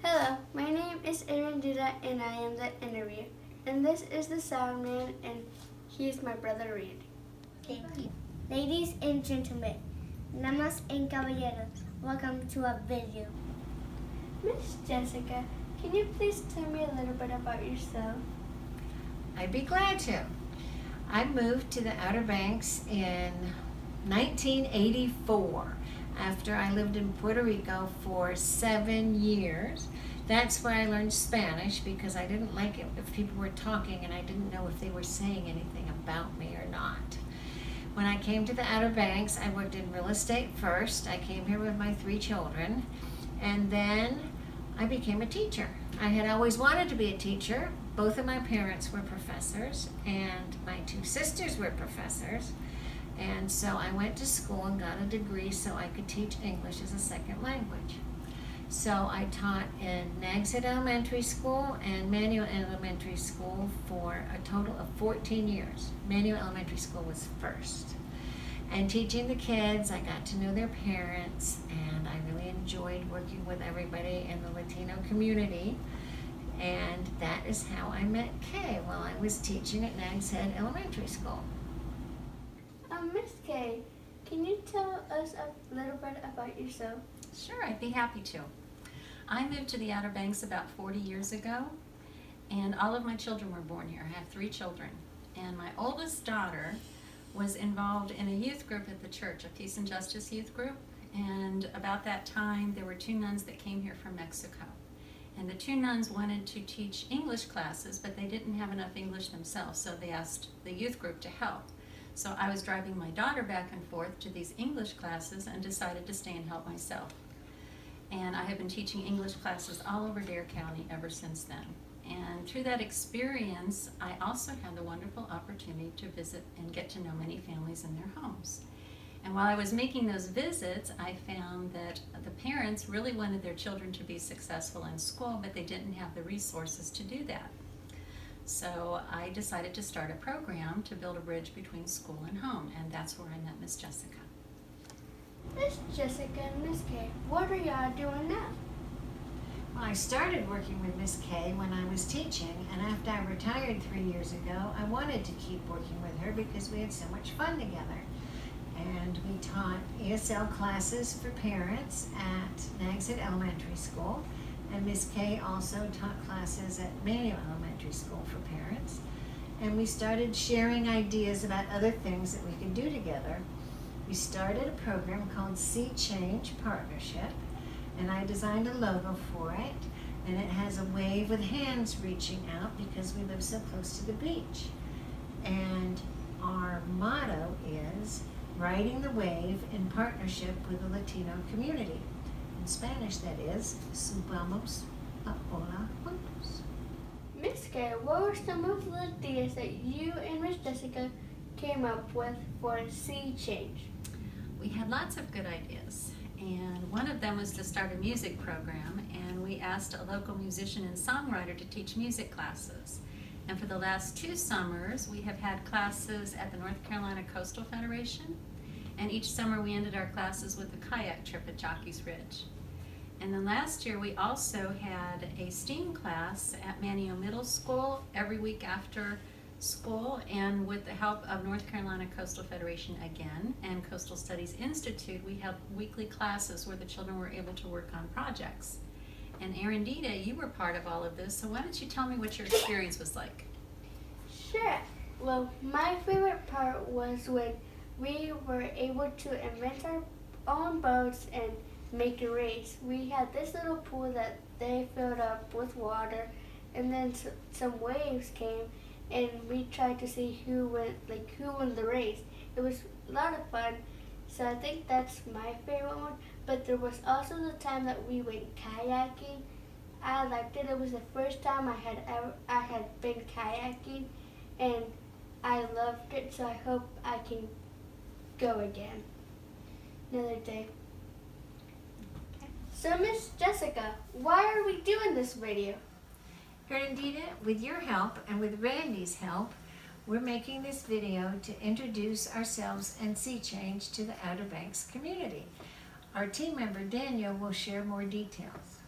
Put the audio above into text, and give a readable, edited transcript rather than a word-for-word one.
Hello, my name is Arendita and I am the interviewer. And this is the sound man and he's my brother Randy. Thank you. Ladies and gentlemen, damas and caballeros, welcome to our video. Miss Jessica, can you please tell me a little bit about yourself? I'd be glad to. I moved to the Outer Banks in 1984 after I lived in Puerto Rico for 7 years. That's where I learned Spanish because I didn't like it if people were talking and I didn't know if they were saying anything about me or not. When I came to the Outer Banks, I worked in real estate first. I came here with my 3 children, and then I became a teacher. I had always wanted to be a teacher. Both of my parents were professors, and my 2 sisters were professors. And so I went to school and got a degree so I could teach English as a second language. So I taught in Nags Head Elementary School and Manual Elementary School for a total of 14 years. Manual Elementary School was first. And teaching the kids, I got to know their parents, and I really enjoyed working with everybody in the Latino community. And that is how I met Kay while I was teaching at Nags Head Elementary School. Miss Kay, can you tell us a little bit about yourself? Sure, I'd be happy to. I moved to the Outer Banks about 40 years ago, and all of my children were born here. I have 3 children, and my oldest daughter was involved in a youth group at the church, a Peace and Justice youth group, and about that time there were 2 nuns that came here from Mexico. And the 2 nuns wanted to teach English classes, but they didn't have enough English themselves, so they asked the youth group to help. So I was driving my daughter back and forth to these English classes and decided to stay and help myself. And I have been teaching English classes all over Dare County ever since then. And through that experience, I also had the wonderful opportunity to visit and get to know many families in their homes. And while I was making those visits, I found that the parents really wanted their children to be successful in school, but they didn't have the resources to do that. So I decided to start a program to build a bridge between school and home, and that's where I met Miss Jessica. Miss Jessica and Miss Kay, what are y'all doing now? Well, I started working with Miss Kay when I was teaching, and after I retired 3 years ago, I wanted to keep working with her because we had so much fun together. And we taught ESL classes for parents at Nags Head Elementary School, and Miss Kay also taught classes at Manual Elementary School for parents. And we started sharing ideas about other things that we could do together. We started a program called Sea Change Partnership, and I designed a logo for it, and it has a wave with hands reaching out because we live so close to the beach. And our motto is riding the wave in partnership with the Latino community. In Spanish, that is, subamos la ola juntos. Miss Kay, what were some of the ideas that you and Miss Jessica came up with for Sea Change? We had lots of good ideas, and one of them was to start a music program, and we asked a local musician and songwriter to teach music classes. And for the last 2 summers, we have had classes at the North Carolina Coastal Federation, and each summer we ended our classes with a kayak trip at Jockey's Ridge. And then last year we also had a STEAM class at Manio Middle School every week after school, and with the help of North Carolina Coastal Federation again and Coastal Studies Institute, we held weekly classes where the children were able to work on projects. And Arendita, you were part of all of this, so why don't you tell me what your experience was like? Sure. Well, my favorite part was when we were able to invent our own boats and make a race. We had this little pool that they filled up with water, and then some waves came, and we tried to see who won the race. It was a lot of fun, so I think that's my favorite one. But there was also the time that we went kayaking. I liked it. It was the first time I had been kayaking, and I loved it. So I hope I can go again another day. So Miss Jessica, why are we doing this video? Arendita, with your help and with Randy's help, we're making this video to introduce ourselves and Sea Change to the Outer Banks community. Our team member Daniel will share more details.